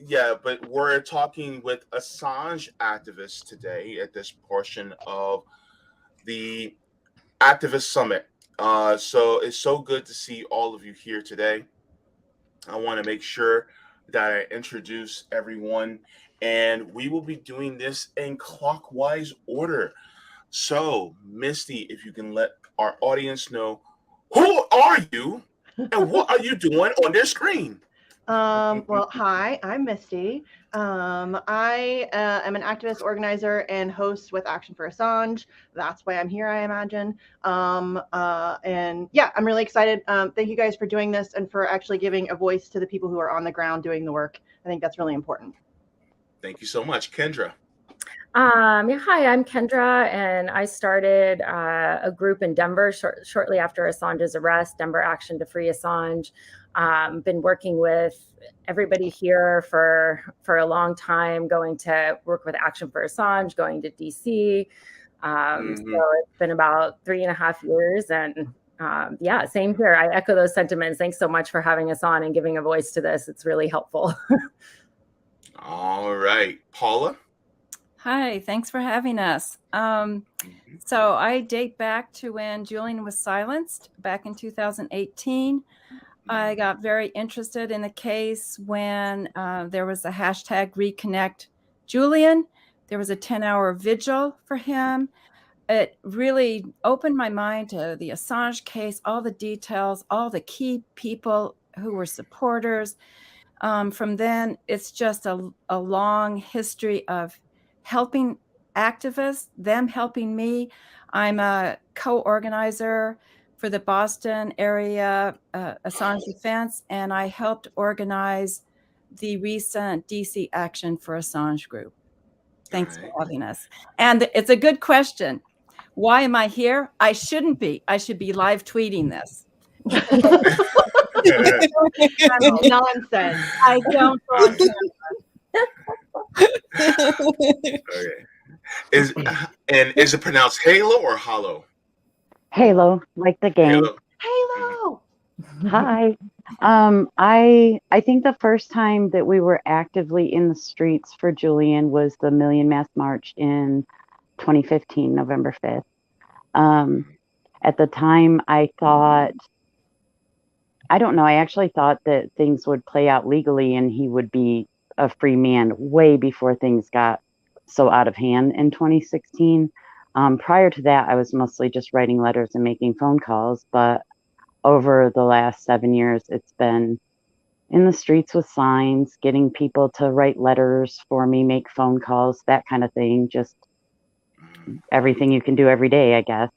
Yeah, but we're talking with Assange activists today at this portion of the Activist Summit. So it's so good to see all of you here today. I want to make sure that I introduce everyone, and we will be doing this in clockwise order. So, Misty, if you can let our audience know, who are you and what are you doing on their screen? Well, hi, I'm Misty. I am an activist, organizer, and host with Action for Assange. That's why I'm here, I imagine. And yeah, I'm really excited. Thank you guys for doing this and for actually giving a voice to the people who are on the ground doing the work. I think that's really important. Thank you so much. Kendra. Hi, I'm Kendra, and I started a group in Denver shortly after Assange's arrest, Denver Action to Free Assange. Been working with everybody here for a long time, going to work with Action for Assange, going to DC. So it's been about 3.5 years, and yeah, same here. I echo those sentiments. Thanks so much for having us on and giving a voice to this. It's really helpful. All right, Paula. Hi, thanks for having us. So I date back to when Julian was silenced back in 2018. I got very interested in the case when there was a hashtag reconnect Julian. There was a 10-hour vigil for him. It really opened my mind to the Assange case, all the details, all the key people who were supporters. From then, it's just a long history of helping activists, them helping me. I'm a co-organizer for the Boston area Assange Defense, and I helped organize the recent DC Action for Assange group. Thanks for having us. And it's a good question. Why am I here? I shouldn't be. I should be live tweeting this. Nonsense. I don't go on camera. Okay. Is it pronounced Halo or Hollow? Halo, like the game. Halo. Hi. I think the first time that we were actively in the streets for Julian was the Million Mass March in 2015, November 5th. At the time, I actually thought that things would play out legally and he would be a free man way before things got so out of hand in 2016. Prior to that, I was mostly just writing letters and making phone calls, but over the last 7 years, it's been in the streets with signs, getting people to write letters for me, make phone calls, that kind of thing. Just everything you can do every day, I guess.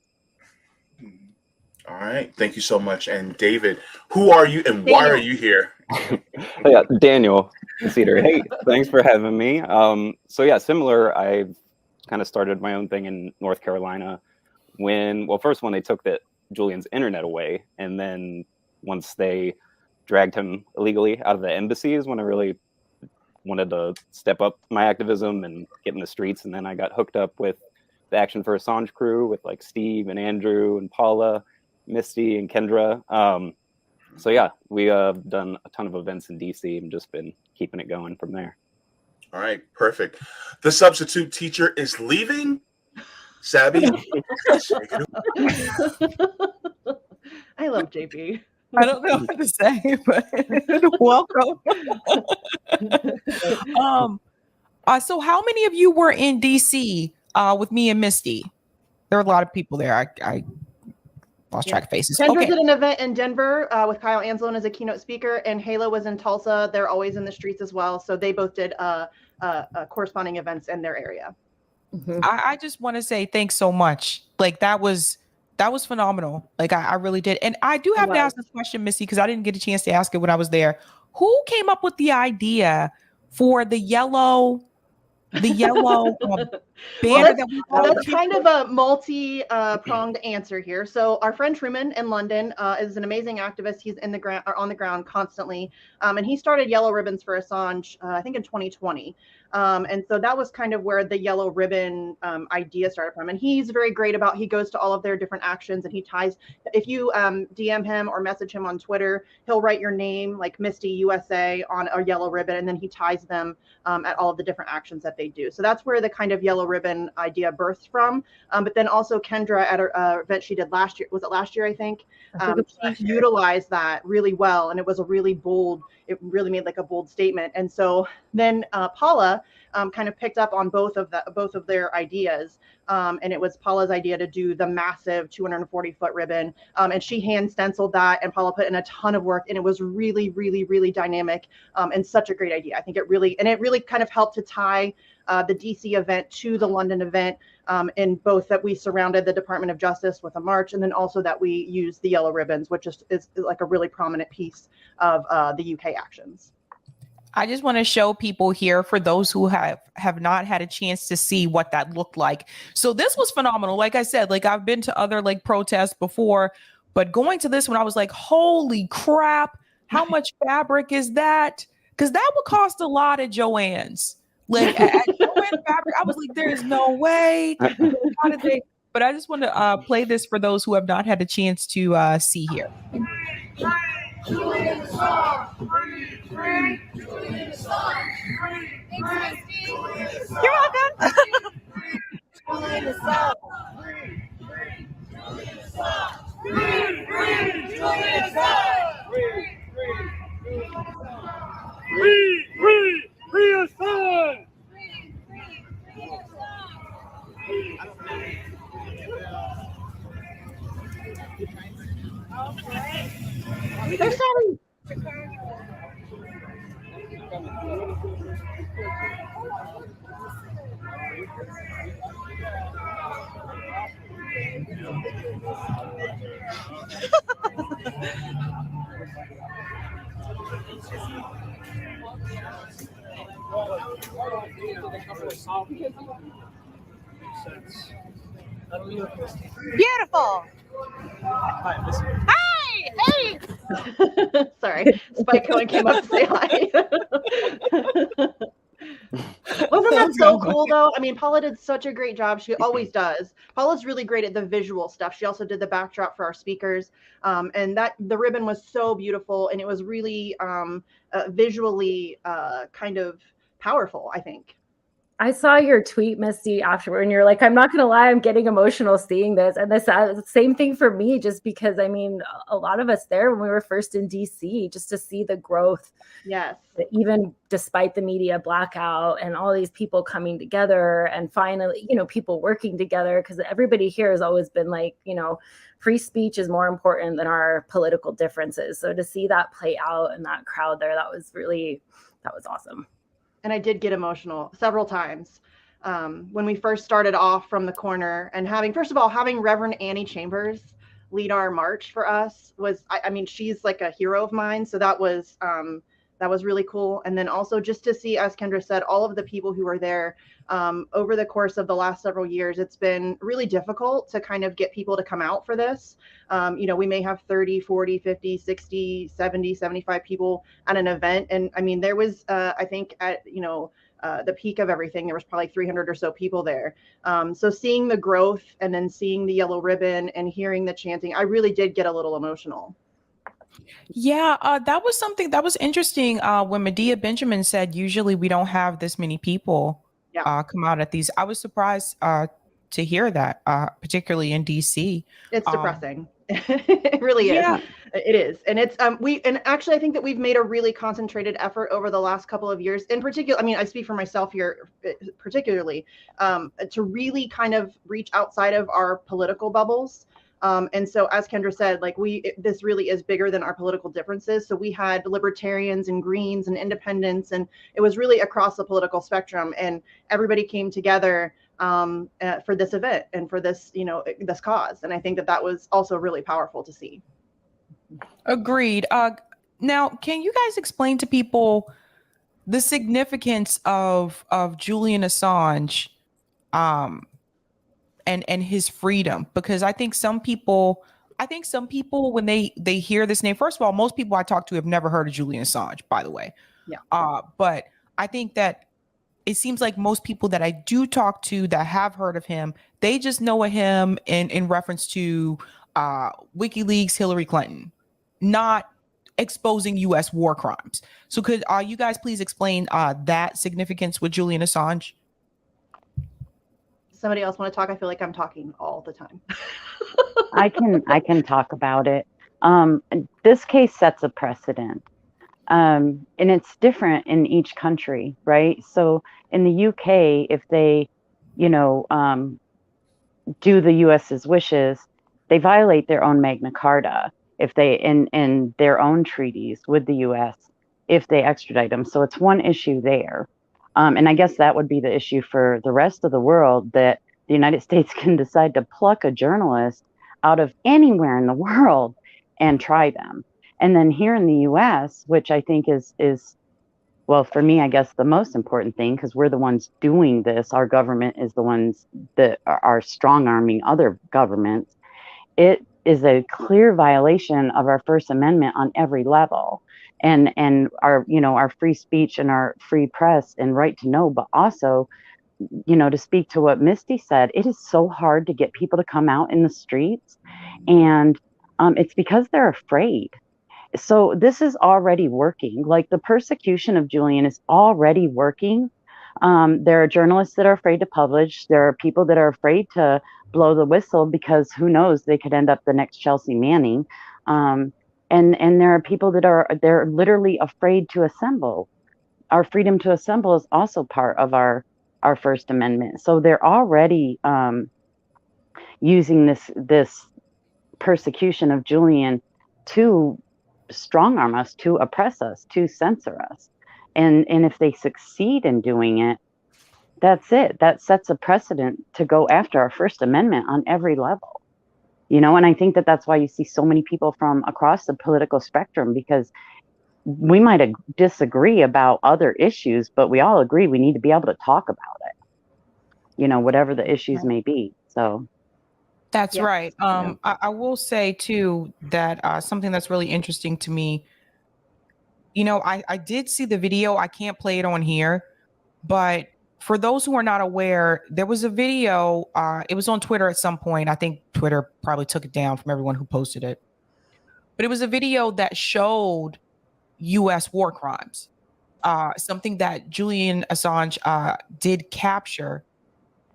All right. Thank you so much. And David, who are you and why are you here? Yeah, Daniel Cedar. Hey, thanks for having me. So yeah, similar. I've kind of started my own thing in North Carolina first when they took Julian's internet away, and then once they dragged him illegally out of the embassies, when I really wanted to step up my activism and get in the streets. And then I got hooked up with the Action for Assange crew with like Steve and Andrew and Paula, Misty and Kendra. So yeah, we have done a ton of events in DC and just been keeping it going from there. All right, perfect. The substitute teacher is leaving. Sabby. I love JP. I don't know what to say, but welcome. So how many of you were in DC with me and Misty? There are a lot of people there. I lost track of faces. Kendra did an event in Denver with Kyle Anzalone as a keynote speaker, and Halo was in Tulsa. They're always in the streets as well. So they both did corresponding events in their area. Mm-hmm. I just want to say thanks so much. Like that was phenomenal. Like I really did. And I do have to ask this question, Missy, because I didn't get a chance to ask it when I was there. Who came up with the idea for the yellow banner that we all that's kind of a multi-pronged answer here. So our friend Truman in London is an amazing activist. He's in the ground or on the ground constantly, and he started Yellow Ribbons for Assange, I think in 2020. And so that was kind of where the yellow ribbon idea started from. And he's very great about, he goes to all of their different actions and he ties, if you DM him or message him on Twitter, he'll write your name like Misty USA on a yellow ribbon, and then he ties them at all of the different actions that they do. So that's where the kind of yellow ribbon idea birthed from. But then also Kendra at an event she did last year, was it last year, I think? She utilized that really well, and it was a really bold, it really made like a bold statement. And so then Paula kind of picked up on both of their ideas. And it was Paula's idea to do the massive 240-foot ribbon. And she hand stenciled that, and Paula put in a ton of work, and it was really, really, really dynamic and such a great idea. I think it really kind of helped to tie the DC event to the London event, in both that we surrounded the Department of Justice with a march, and then also that we used the yellow ribbons, which is like a really prominent piece of the UK actions. I just want to show people here, for those who have not had a chance to see what that looked like. So this was phenomenal. Like I said, like I've been to other like protests before, but going to this one, I was like, holy crap, how much fabric is that? Because that would cost a lot at Joann's. Like at Joann Fabric, I was like, there's no way. How did they? But I just want to play this for those who have not had a chance to see here. Julian Assange, free, free, Julian Assange, free, free, Julian Assange. You're welcome. Julian Assange, free, free, Julian Assange, free, free, Julian Assange, free, free, Julian Assange, free, free, free Assange. They're sorry. Beautiful. Hi, hey. Sorry, Spike Cohen came up to say hi. Wasn't that so cool though? I mean, Paula did such a great job. She always does. Paula's really great at the visual stuff. She also did the backdrop for our speakers. And that the ribbon was so beautiful, and it was really visually kind of powerful, I think. I saw your tweet, Misty, afterward, and you're like, I'm not going to lie, I'm getting emotional seeing this. And this same thing for me, just because, I mean, a lot of us there when we were first in DC, just to see the growth. Yes. Even despite the media blackout and all these people coming together and finally, you know, people working together, because everybody here has always been like, you know, free speech is more important than our political differences. So to see that play out in that crowd there, that was awesome. And I did get emotional several times when we first started off from the corner, and having Reverend Annie Chambers lead our march for us was, I mean, she's like a hero of mine. So that was really cool. And then also just to see, as Kendra said, all of the people who were there over the course of the last several years, it's been really difficult to kind of get people to come out for this. You know, we may have 30, 40, 50, 60, 70, 75 people at an event. And I mean, there was, I think at, you know, the peak of everything, there was probably 300 or so people there. So seeing the growth and then seeing the yellow ribbon and hearing the chanting, I really did get a little emotional. Yeah, that was something that was interesting when Medea Benjamin said, usually we don't have this many people come out at these. I was surprised to hear that, particularly in DC. It's depressing. It really is. Yeah. It is. And it's and actually I think that we've made a really concentrated effort over the last couple of years, in particular, I mean, I speak for myself here particularly, to really kind of reach outside of our political bubbles. And so, as Kendra said, like this really is bigger than our political differences. So we had libertarians and Greens and independents, and it was really across the political spectrum, and everybody came together for this event and for this, you know, this cause. And I think that was also really powerful to see. Agreed. Now, can you guys explain to people the significance of Julian Assange and his freedom, because I think some people when they hear this name, first of all, most people I talk to have never heard of Julian Assange, by the way. Yeah. But I think that it seems like most people that I do talk to that have heard of him, they just know of him in reference to WikiLeaks, Hillary Clinton, not exposing U.S. war crimes. So could you guys please explain that significance with Julian Assange? Somebody else want to talk? I feel like I'm talking all the time. I can talk about it. This case sets a precedent. And it's different in each country, right? So in the UK, if they, do the US's wishes, they violate their own Magna Carta if they in their own treaties with the US if they extradite them. So it's one issue there. And I guess that would be the issue for the rest of the world, that the United States can decide to pluck a journalist out of anywhere in the world and try them. And then here in the US, which I think is well, for me, I guess the most important thing, because we're the ones doing this, our government is the ones that are strong-arming other governments. It is a clear violation of our First Amendment on every level, and our free speech and our free press and right to know. But also, to speak to what Misty said, it is so hard to get people to come out in the streets, and it's because they're afraid. So this is already working. Like, the persecution of Julian is already working. There are journalists that are afraid to publish. There are people that are afraid to blow the whistle because who knows, they could end up the next Chelsea Manning. And there are people that they're literally afraid to assemble. Our freedom to assemble is also part of our First Amendment. So they're already using this persecution of Julian to strong arm us, to oppress us, to censor us. And if they succeed in doing it, that's it. That sets a precedent to go after our First Amendment on every level. And I think that's why you see so many people from across the political spectrum, because we might disagree about other issues, but we all agree we need to be able to talk about it, whatever the issues may be. So that's Yeah. right. I will say too that something that's really interesting to me, I did see the video. I can't play it on here, but for those who are not aware, there was a video. It was on Twitter at some point. I think Twitter probably took it down from everyone who posted it, but it was a video that showed U.S. war crimes, something that Julian Assange did capture.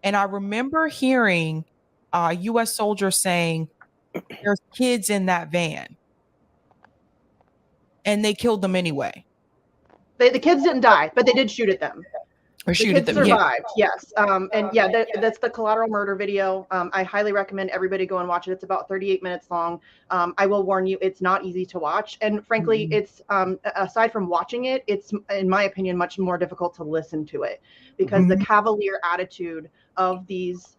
And I remember hearing U.S. soldiers saying, "There's kids in that van," and they killed them anyway. The kids didn't die, but they did shoot at them. Or The shoot kids at them. survived, yes. That's the collateral murder video. I highly recommend everybody go and watch it. It's about 38 minutes long. I will warn you, it's not easy to watch. And frankly, it's aside from watching it, it's, in my opinion, much more difficult to listen to it, because the cavalier attitude of these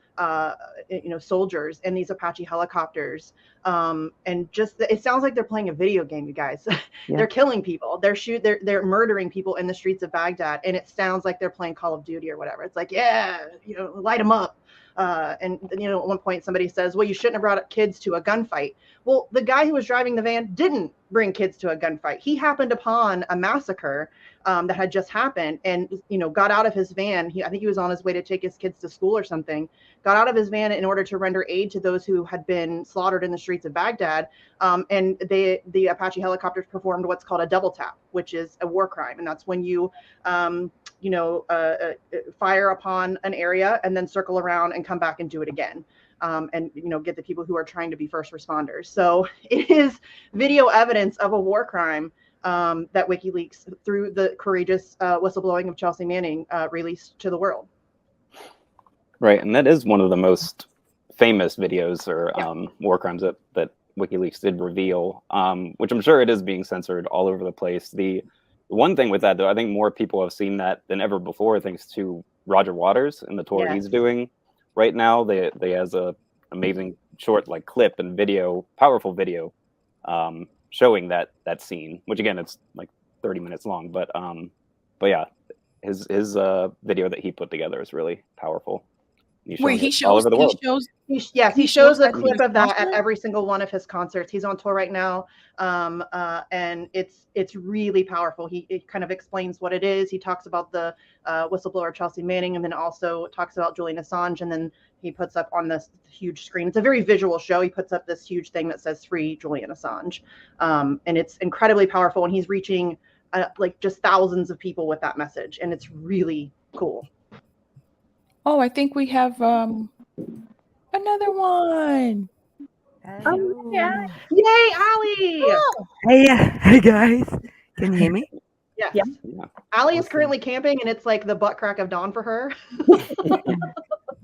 soldiers and these Apache helicopters, and just it sounds like they're playing a video game, you guys. Yeah. They're killing people, they're murdering people in the streets of Baghdad, and it sounds like they're playing Call of Duty or whatever. It's like, light them up. And at one point somebody says, well, you shouldn't have brought up kids to a gunfight. Well, the guy who was driving the van didn't bring kids to a gunfight. He happened upon a massacre that had just happened, and got out of his van. I think he was on his way to take his kids to school or something. Got out of his van in order to render aid to those who had been slaughtered in the streets of Baghdad. And the Apache helicopters performed what's called a double tap, which is a war crime, and that's when you fire upon an area and then circle around and come back and do it again. And get the people who are trying to be first responders. So it is video evidence of a war crime that WikiLeaks, through the courageous whistleblowing of Chelsea Manning, released to the world. Right, and that is one of the most famous videos or war crimes that WikiLeaks did reveal, which I'm sure it is being censored all over the place. The one thing with that, though, I think more people have seen that than ever before, thanks to Roger Waters and the tour he's doing right now. They has a amazing short clip and video, powerful video, showing that scene, which again, it's like 30 minutes long, but yeah, his video that he put together is really powerful. He's Wait, showing he it all shows. over the He world. shows. He He shows shows a that clip he's of that at concert? every single one of his concerts. He's on tour right now, and it's really powerful. He kind of explains what it is. He talks about the whistleblower Chelsea Manning, and then also talks about Julian Assange, and then he puts up on this huge screen. It's a very visual show. He puts up this huge thing that says "Free Julian Assange," and it's incredibly powerful. And he's reaching like just thousands of people with that message, and it's really cool. Oh, I think we have another one. Oh, yeah. Yay, Allie! Hey guys, can you hear me? Yes. Yeah. Allie is currently camping, and it's like the butt crack of dawn for her.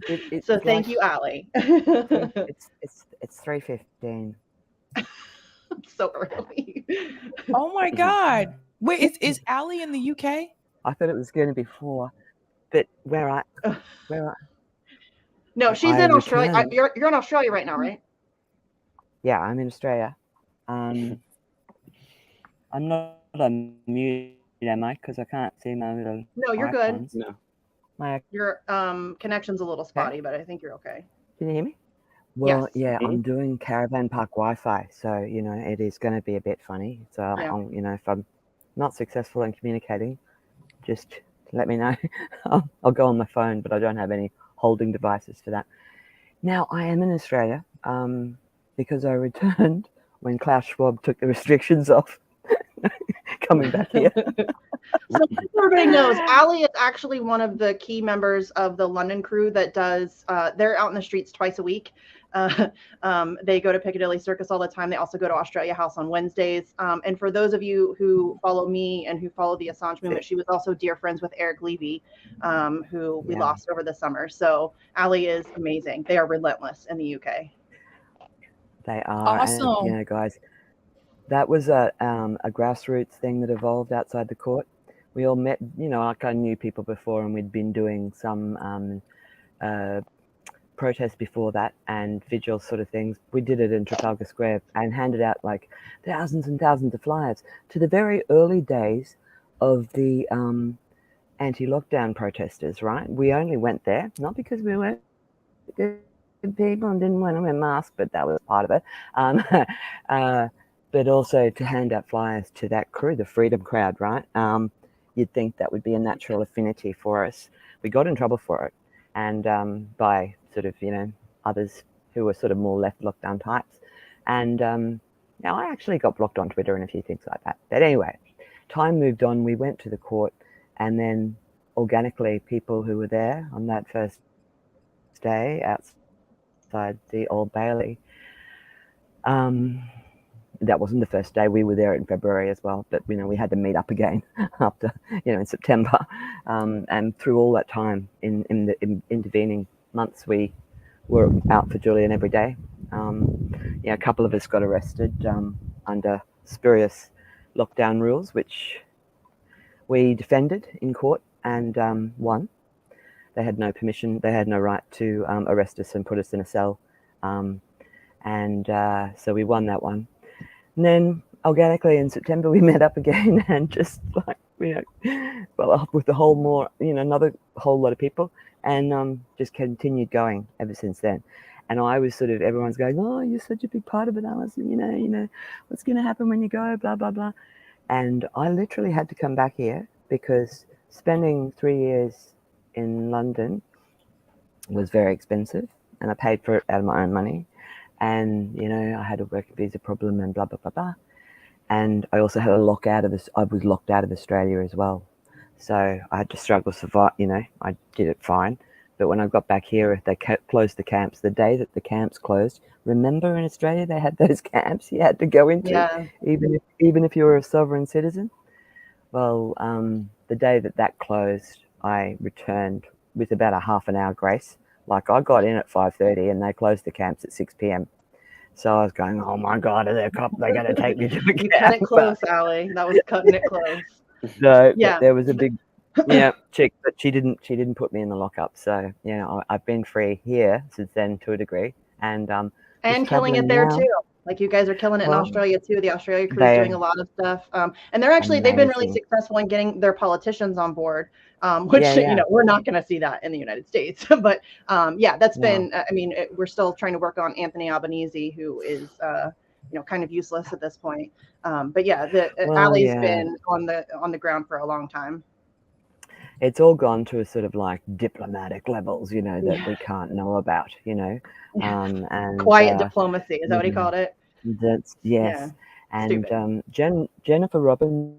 It's So like- thank you, Allie. It's 3:15. So early. Oh my God. Wait, is Allie in the UK? I thought it was going to be 4, but where No, she's I in Australia. returned. You're in Australia right now, right? Yeah, I'm in Australia. I'm not on mute, am I? Because I can't see my little. No, you're good. icons. No. My, Your connection's a little spotty, but I think you're okay. can you hear me? Well, Yes. yeah, I'm doing caravan park Wi-Fi, so it is going to be a bit funny. So Yeah. if I'm not successful in communicating, just let me know. I'll go on my phone, but I don't have any holding devices for that. Now I am in Australia because I returned when Klaus Schwab took the restrictions off. Coming back here. So everybody knows, Allie is actually one of the key members of the London crew that does. They're out in the streets twice a week. They go to Piccadilly Circus all the time. They also go to Australia House on Wednesdays. And for those of you who follow me and who follow the Assange movement, she was also dear friends with Eric Levy, who we lost over the summer. So Allie is amazing. They are relentless in the UK. They are. Awesome. And, guys, that was a grassroots thing that evolved outside the court. We all met, like I knew people before, and we'd been doing some protests before that and vigil sort of things. We did it in Trafalgar Square and handed out like thousands and thousands of flyers to the very early days of the anti-lockdown protesters, right? We only went there, not because we weren't good people and didn't want to wear masks, but that was part of it. But also to hand out flyers to that crew, the Freedom Crowd, right? You'd think that would be a natural affinity for us. We got in trouble for it, and by sort of, others who were sort of more left lockdown types. And now I actually got blocked on Twitter and a few things like that. But anyway, time moved on. We went to the court, and organically people who were there on that first day outside the Old Bailey. That wasn't the first day. We were there in February as well, but we had to meet up again after in September. And through all that time, in the intervening months, we were out for Julian every day. A couple of us got arrested under spurious lockdown rules, which we defended in court and won. They had no permission. They had no right to arrest us and put us in a cell. So we won that one. And then organically in September, we met up again and just like, up with another whole lot of people, and just continued going ever since then. And I was sort of, everyone's going, oh, you're such a big part of it, Alison, what's going to happen when you go, blah, blah, blah. And I literally had to come back here because spending 3 years in London was very expensive, and I paid for it out of my own money. And, I had a work visa problem and blah, blah, blah, blah. And I also had I was locked out of Australia as well. So I had to struggle to survive, I did it fine. But when I got back here, they closed the camps. The day that the camps closed, remember in Australia, they had those camps you had to go into, even if you were a sovereign citizen. Well, the day that closed, I returned with about a half an hour grace. Like I got in at 5:30 and they closed the camps at 6 p.m. So I was going, oh my God, they're going to take me to the You camp. cut it close, Allie. That was cutting it close. So Yeah. there was a big chick, but she didn't put me in the lockup. So I've been free here since then to a degree, and killing it there now. too. Like you guys are killing it in Well, Australia too. The Australia crew is doing a lot of stuff, and they've been really Amazing. successful in getting their politicians on board. which Yeah, yeah. we're not going to see that in the United States. But yeah, that's been. I mean, we're still trying to work on Anthony Albanese, who is kind of useless at this point. But yeah, Ali's been on the ground for a long time. It's all gone to a sort of like diplomatic levels, that we can't know about, and quiet diplomacy, is that what he called it? That's yes. Yeah. And Jennifer Robinson,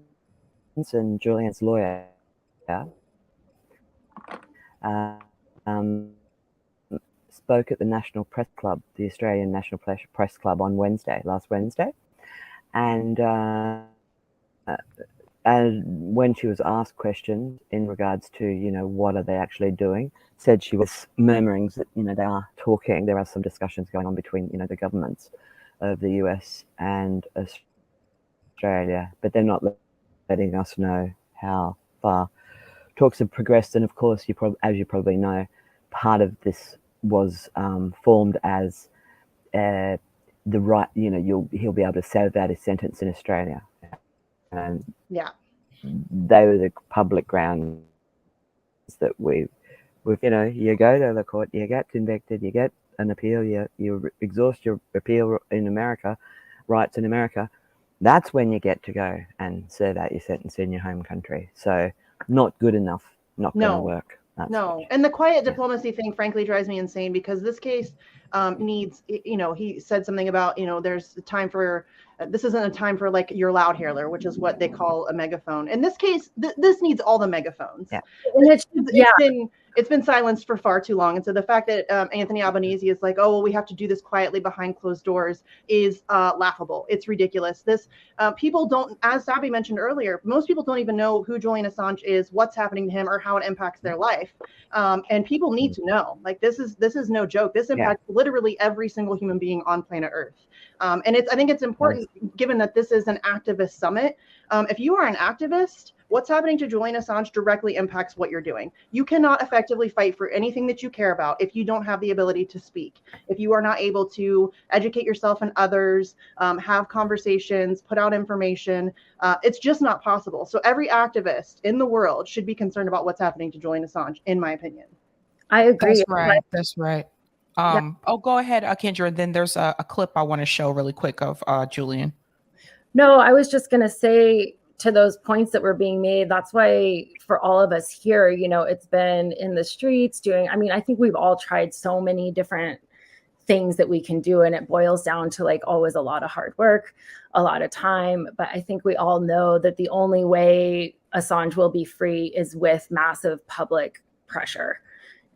Julian's lawyer, spoke at the National Press Club, the Australian National Press Club, on last Wednesday, and when she was asked questions in regards to, what are they actually doing, said she was murmuring that, they are talking. There are some discussions going on between, the governments of the US and Australia, but they're not letting us know how far talks have progressed. And of course, as you probably know, part of this was formed as the right, he'll be able to serve out his sentence in Australia. And they were the public grounds that we've you go to the court, you get convicted, you get an appeal, you exhaust your appeal in America, rights in America. That's when you get to go and serve out your sentence in your home country. So not good enough, not going to work. And the quiet diplomacy thing, frankly, drives me insane, because this case needs, he said something about, there's a time for, this isn't a time for like your loud hailer, which is what they call a megaphone. In this case, this needs all the megaphones. Yeah. It's been silenced for far too long. And so the fact that Anthony Albanese is like, oh, well, we have to do this quietly behind closed doors is laughable. It's ridiculous. This people don't, as Sabby mentioned earlier, most people don't even know who Julian Assange is, what's happening to him, or how it impacts their life. And people need to know. Like, this is no joke. This impacts literally every single human being on planet Earth. And I think it's important, given that this is an activist summit. If you are an activist, what's happening to Julian Assange directly impacts what you're doing. You cannot effectively fight for anything that you care about if you don't have the ability to speak, if you are not able to educate yourself and others, have conversations, put out information. It's just not possible. So every activist in the world should be concerned about what's happening to Julian Assange, in my opinion. I agree. That's right. Oh, go ahead, Kendra. Then there's a clip I want to show really quick of Julian. No, I was just going to say, to those points that were being made, that's why for all of us here, it's been in the streets doing, I think we've all tried so many different things that we can do, and it boils down to like always a lot of hard work, a lot of time. But I think we all know that the only way Assange will be free is with massive public pressure.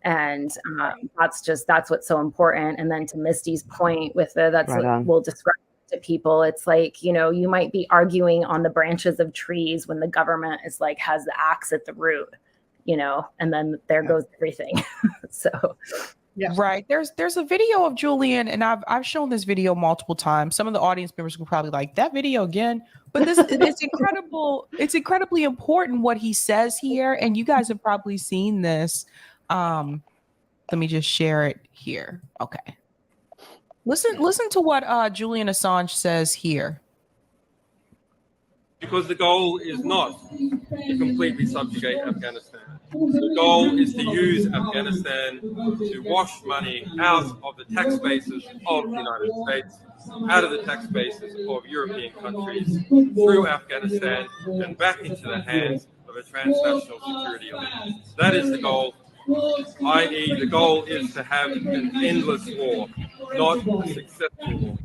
And that's what's so important. And then to Misty's point with we'll describe to people, it's like, you might be arguing on the branches of trees when the government is like, has the axe at the root, and then there goes everything. So right, there's a video of Julian, and I've shown this video multiple times. Some of the audience members will probably like, that video again, but it's incredible. It's incredibly important what he says here, and you guys have probably seen this. Let me just share it here. Okay. Listen to what Julian Assange says here. Because the goal is not to completely subjugate Afghanistan. The goal is to use Afghanistan to wash money out of the tax bases of the United States, out of the tax bases of European countries, through Afghanistan, and back into the hands of a transnational security elite. That is the goal. I.e., the goal is to have an endless war, not a successful war.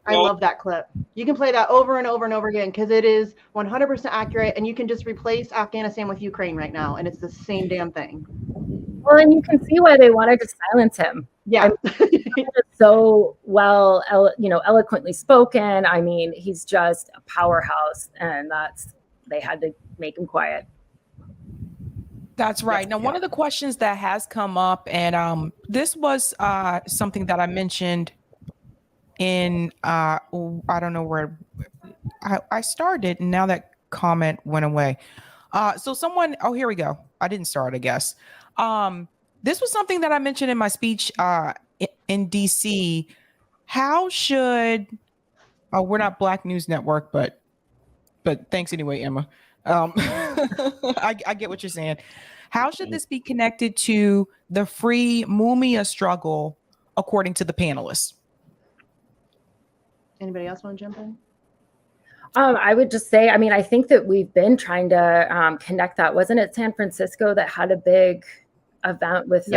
I love that clip. You can play that over and over and over again, because it is 100% accurate, and you can just replace Afghanistan with Ukraine right now, and it's the same damn thing. Well, and you can see why they wanted to silence him. Yeah. He's so well, eloquently spoken. He's just a powerhouse, and they had to make him quiet. That's right. Now, one of the questions that has come up, and this was something that I mentioned in, I don't know where I started, and now that comment went away. So someone, here we go. I didn't start, I guess. This was something that I mentioned in my speech in DC. How should, we're not Black News Network, but thanks anyway, Emma. I get what you're saying. How should this be connected to the free Mumia struggle, according to the panelists? Anybody else want to jump in? I would just say, I mean, I think that we've been trying to connect that. Wasn't it San Francisco that had a big event with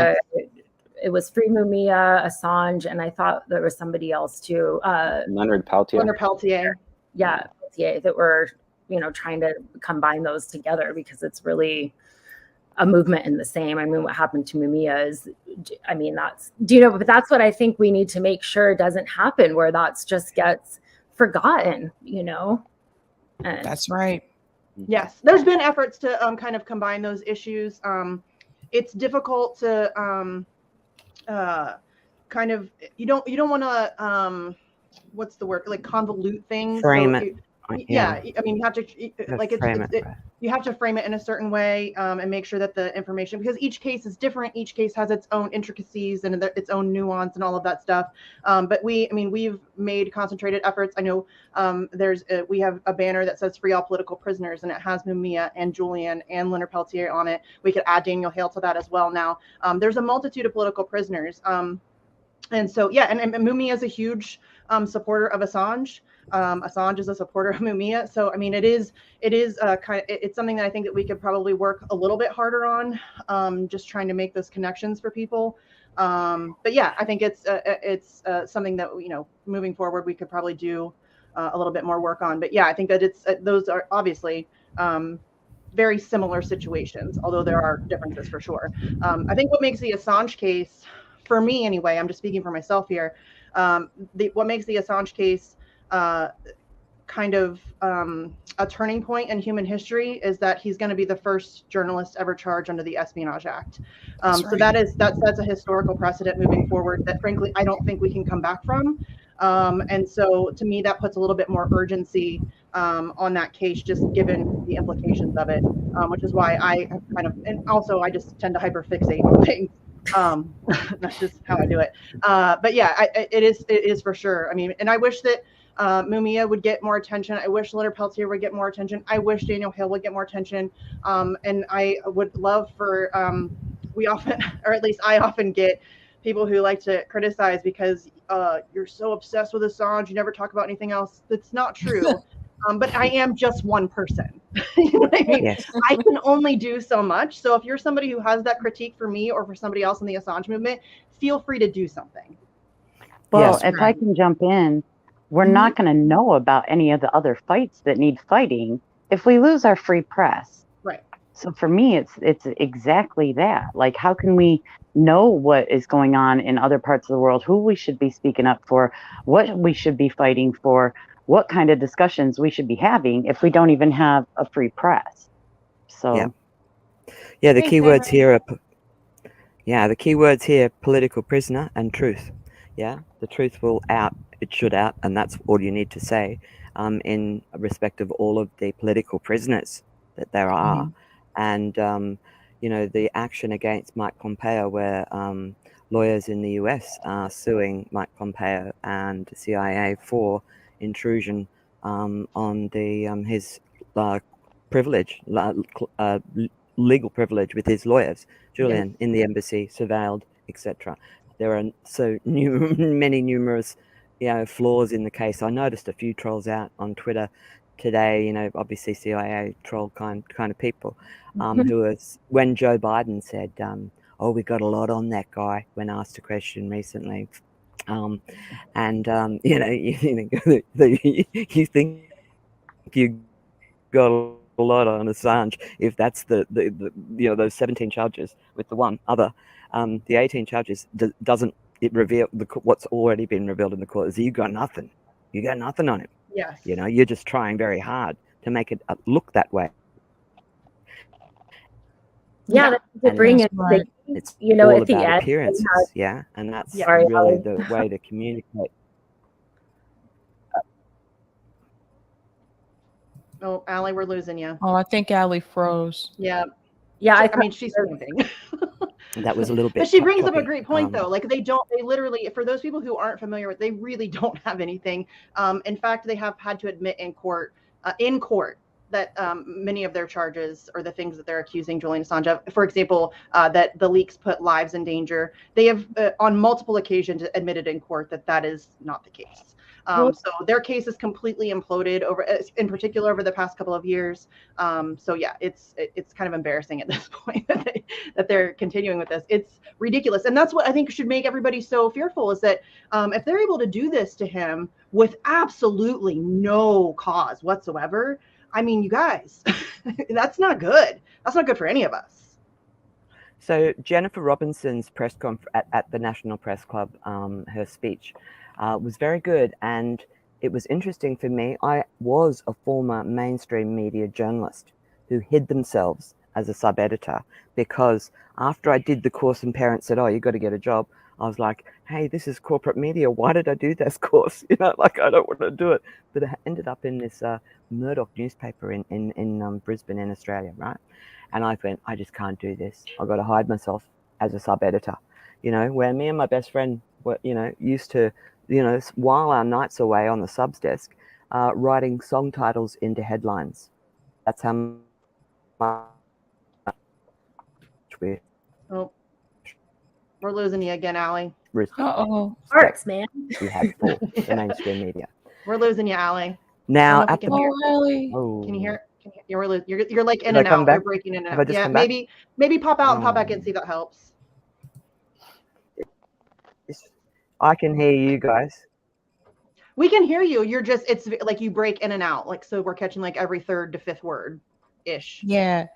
it was Free Mumia, Assange, and I thought there was somebody else too. Leonard Peltier. Leonard Peltier. Yeah, Peltier, that were, trying to combine those together because it's really a movement in the same. I mean, what happened to Mumia is, I mean, but that's what I think we need to make sure doesn't happen, where that's just gets forgotten, And That's right. Yes, there's been efforts to kind of combine those issues. It's difficult to kind of you don't want to what's the word, like convolute things. Frame it. Yeah, I mean, you have to like you have to frame it in a certain way and make sure that the information, because each case is different, each case has its own intricacies and its own nuance and all of that stuff. But we've made concentrated efforts. I know we have a banner that says "Free all political prisoners," and it has Mumia and Julian and Leonard Peltier on it. We could add Daniel Hale to that as well. Now there's a multitude of political prisoners, and so and Mumia is a huge supporter of Assange. Assange is a supporter of Mumia, so I mean, it is it's something that I think that we could probably work a little bit harder on, just trying to make those connections for people. But yeah, I think it's something that moving forward we could probably do a little bit more work on. But yeah, I think that those are obviously very similar situations, although there are differences for sure. I think what makes the Assange case, for me anyway, I'm just speaking for myself here, what makes the Assange case kind of a turning point in human history is that he's going to be the first journalist ever charged under the Espionage Act. So that's a historical precedent moving forward that frankly I don't think we can come back from. And so to me that puts a little bit more urgency on that case, just given the implications of it, which is why I kind of, and also I just tend to hyperfixate on things. That's just how I do it. But yeah, it is for sure. I mean, and I wish that Mumia would get more attention. I wish Leonard Peltier would get more attention. I wish Daniel Hale would get more attention. And I would love for, we often, or at least I often get people who like to criticize because you're so obsessed with Assange, you never talk about anything else. That's not true. But I am just one person. You know what I mean? Yes. I can only do so much. So if you're somebody who has that critique for me or for somebody else in the Assange movement, feel free to do something. Well, if I can jump in, we're not going to know about any of the other fights that need fighting if we lose our free press. Right. So for me, it's exactly that. Like, how can we know what is going on in other parts of the world, who we should be speaking up for, what we should be fighting for, what kind of discussions we should be having if we don't even have a free press? So the keywords here are the keywords here: political prisoner and truth. Yeah, the truth will out. It should out, and that's all you need to say in respect of all of the political prisoners that there are. And the action against Mike Pompeo, where lawyers in the US are suing Mike Pompeo and the CIA for intrusion on the his privilege, legal privilege with his lawyers, Julian, in the embassy, surveilled, etc. There are so many numerous flaws in the case. I noticed a few trolls out on Twitter today, obviously CIA troll kind of people, who was, when Joe Biden said, we got a lot on that guy when asked a question recently. You think you got a lot on Assange if that's the those 17 charges with the one other, the 18 charges doesn't it reveal what's already been revealed in the court is you got nothing on him. Yes. You're just trying very hard to make it look that way. Yeah, to bring it. It's all at the about end, appearances, and that's Sorry, really the way to communicate. Oh, Allie, we're losing you. Oh, I think Allie froze. Yeah. Yeah, I mean, she's moving. That was a little bit. But she brings up a great point, though. Like they literally, for those people who aren't familiar with, they really don't have anything. In fact, they have had to admit in court many of their charges or the things that they're accusing Julian Assange of, for example, that the leaks put lives in danger, they have on multiple occasions admitted in court that that is not the case. So their case is completely imploded over, in particular, over the past couple of years. So yeah, it's kind of embarrassing at this point that they're continuing with this. It's ridiculous, and that's what I think should make everybody so fearful, is that if they're able to do this to him with absolutely no cause whatsoever, I mean, you guys, that's not good. That's not good for any of us. So Jennifer Robinson's press conference at the National Press Club, her speech was very good, and it was interesting for me. I was a former mainstream media journalist who hid themselves as a sub-editor, because after I did the course and parents said, oh, you got to get a job, I was like, hey, this is corporate media. Why did I do this course? You know, like, I don't want to do it. But I ended up in this Murdoch newspaper in Brisbane in Australia, right? And I went, I just can't do this. I've got to hide myself as a sub-editor, you know, where me and my best friend were, you know, used to, you know, while our nights away on the subs desk, writing song titles into headlines. That's how much we... Oh, we're losing you again, Allie. Uh-oh. Arts, man. You have for the mainstream media. We're losing you, Allie. Now, at the... Allie. Can you hear? You're like in Did I and come out. back? You're breaking in and Have I out. just Yeah, come back? maybe pop out and pop back in, see if that helps. I can hear you guys. We can hear you. You're just, it's like you break in and out. Like, so we're catching like every third to fifth word ish. Yeah.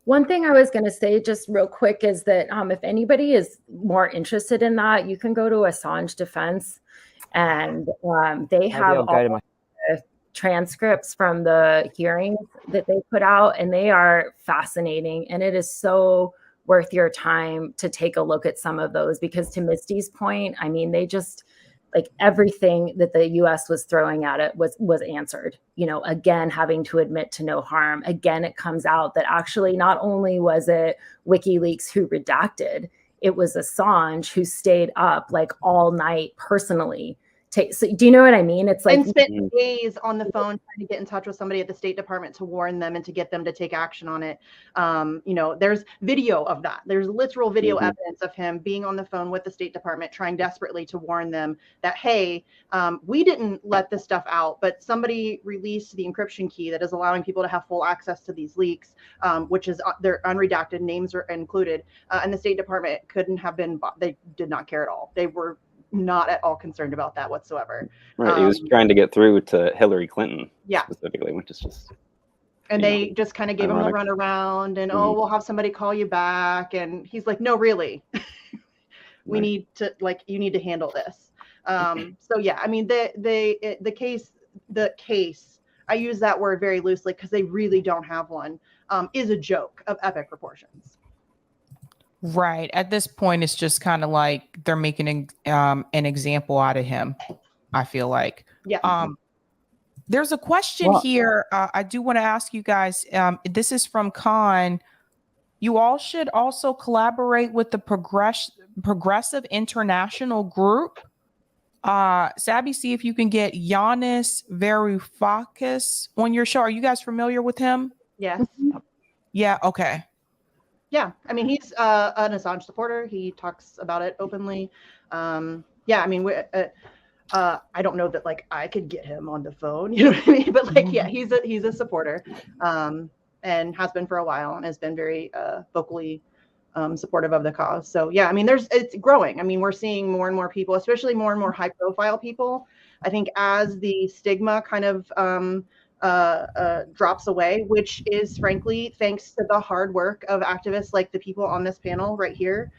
One thing I was going to say just real quick is that if anybody is more interested in that, you can go to Assange Defense, and they have all the transcripts from the hearings that they put out, and they are fascinating. And it is so worth your time to take a look at some of those, because to Misty's point, I mean, they just, like, everything that the US was throwing at it was answered. You know, again, having to admit to no harm. Again, it comes out that actually not only was it WikiLeaks who redacted, it was Assange who stayed up like all night personally. So, do you know what I mean? It's like, and spent days on the phone trying to get in touch with somebody at the State Department to warn them and to get them to take action on it. You know, there's video of that. There's literal video evidence of him being on the phone with the State Department, trying desperately to warn them that, hey, we didn't let this stuff out, but somebody released the encryption key that is allowing people to have full access to these leaks, which is their unredacted names are included. And the State Department couldn't have been, they did not care at all. They were not at all concerned about that whatsoever. Right, he was trying to get through to Hillary Clinton, specifically, which is just. And they just kind of gave him the runaround, and oh, we'll have somebody call you back, and he's like, no, really, we need to, like, you need to handle this. So yeah, I mean, the case, I use that word very loosely because they really don't have one, is a joke of epic proportions. Right. At this point, it's just kind of like they're making an example out of him, I feel like. Yeah. There's a question here I do want to ask you guys. This is from Khan. You all should also collaborate with the Progressive International Group. Sabby, see if you can get Giannis Varoufakis on your show. Are you guys familiar with him? Yes. Yeah. Okay. Yeah, I mean, he's an Assange supporter. He talks about it openly. Yeah, I mean, I don't know that like I could get him on the phone, you know what I mean? But like, yeah, he's a supporter, and has been for a while, and has been very vocally supportive of the cause. So yeah, I mean, it's growing. I mean, we're seeing more and more people, especially more and more high-profile people. I think as the stigma kind of drops away, which is frankly thanks to the hard work of activists like the people on this panel right here,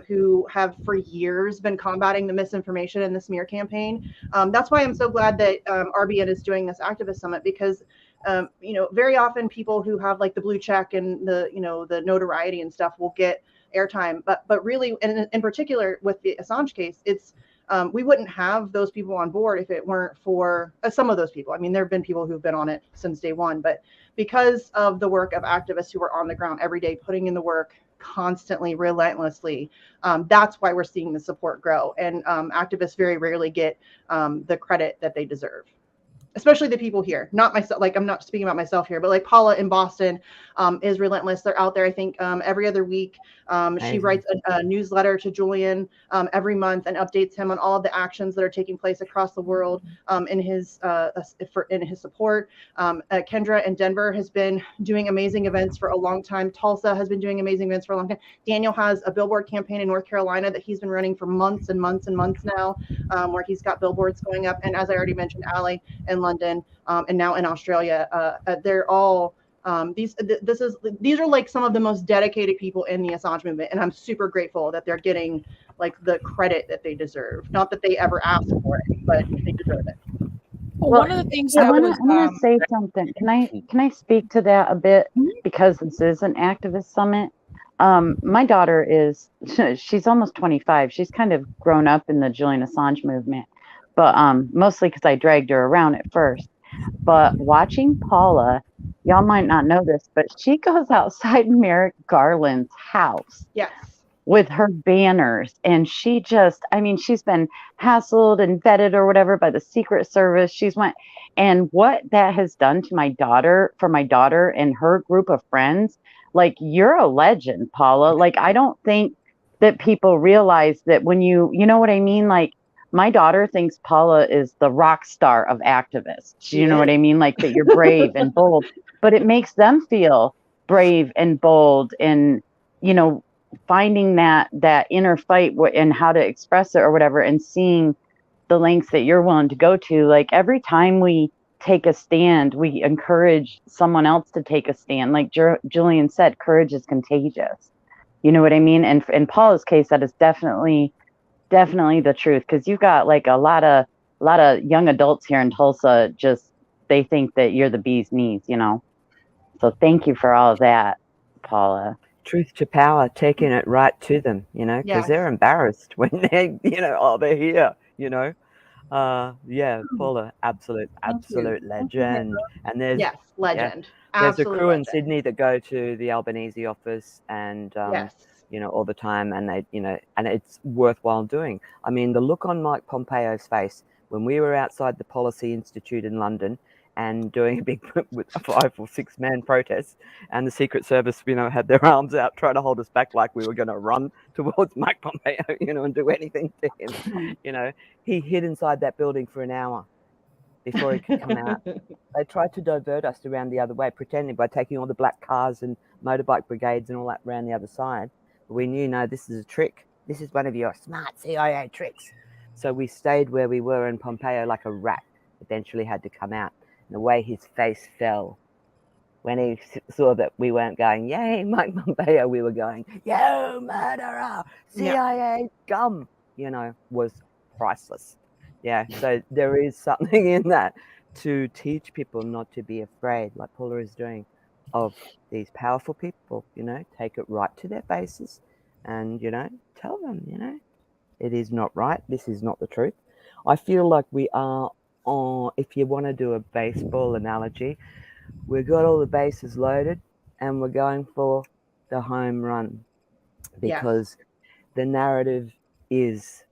who have for years been combating the misinformation and the smear campaign. That's why I'm so glad that RBN is doing this activist summit, because you know, very often people who have like the blue check and the, you know, the notoriety and stuff will get airtime, but really, and in particular with the Assange case, it's we wouldn't have those people on board if it weren't for some of those people. I mean, there have been people who've been on it since day one, but because of the work of activists who are on the ground every day, putting in the work constantly, relentlessly, that's why we're seeing the support grow. And activists very rarely get the credit that they deserve. especially the people here, not myself, like I'm not speaking about myself here, but like Paula in Boston is relentless. They're out there, I think, every other week. She writes a newsletter to Julian every month and updates him on all of the actions that are taking place across the world in his support. Kendra in Denver has been doing amazing events for a long time. Tulsa has been doing amazing events for a long time. Daniel has a billboard campaign in North Carolina that he's been running for months and months and months now, where he's got billboards going up. And as I already mentioned, Allie in London and now in Australia, they're all these are like some of the most dedicated people in the Assange movement, and I'm super grateful that they're getting like the credit that they deserve. Not that they ever asked for it, but they deserve it. Well, one of the things I that want was to say something. Can I speak to that a bit, because this is an activist summit? My daughter is she's almost 25. She's kind of grown up in the Julian Assange movement, but mostly because I dragged her around at first. But watching Paula, y'all might not know this, but she goes outside Merrick Garland's house. Yes. With her banners, and she just, I mean, she's been hassled and vetted or whatever by the Secret Service. And what that has done to my daughter, for my daughter and her group of friends, like, you're a legend, Paula. Like, I don't think that people realize that when you know what I mean? Like, my daughter thinks Paula is the rock star of activists. You know what I mean? Like, that you're brave and bold, but it makes them feel brave and bold, and, you know, finding that inner fight and how to express it or whatever, and seeing the lengths that you're willing to go to. Like, every time we take a stand, we encourage someone else to take a stand. Like Julian said, courage is contagious. You know what I mean? And in Paula's case, that is definitely the truth, because you've got like a lot of young adults here in Tulsa, just they think that you're the bee's knees, you know. So thank you for all of that, Paula. Truth to power, taking it right to them, you know, because they're embarrassed when they, you know, oh, they're here, you know. Yeah, Paula, absolute legend. And there's legend. There's a crew in Sydney that go to the Albanese office, and you know, all the time, and they, you know, and it's worthwhile doing. I mean, the look on Mike Pompeo's face when we were outside the Policy Institute in London and doing a big with a 5 or 6 man protest, and the Secret Service, you know, had their arms out trying to hold us back like we were going to run towards Mike Pompeo, you know, and do anything to him. You know, he hid inside that building for an hour before he could come out. They tried to divert us around the other way, pretending by taking all the black cars and motorbike brigades and all that around the other side. But we knew, no, this is a trick. This is one of your smart CIA tricks. So we stayed where we were, and Pompeo, like a rat, eventually had to come out. And the way his face fell when he saw that we weren't going, yay, Mike Pompeo, we were going, yo, murderer, CIA gum, you know, was priceless. Yeah, so there is something in that to teach people not to be afraid, like Paula is doing, of these powerful people, you know, take it right to their faces and, you know, tell them, you know, it is not right. This is not the truth. I feel like we are on, if you want to do a baseball analogy, we've got all the bases loaded and we're going for the home run, because the narrative is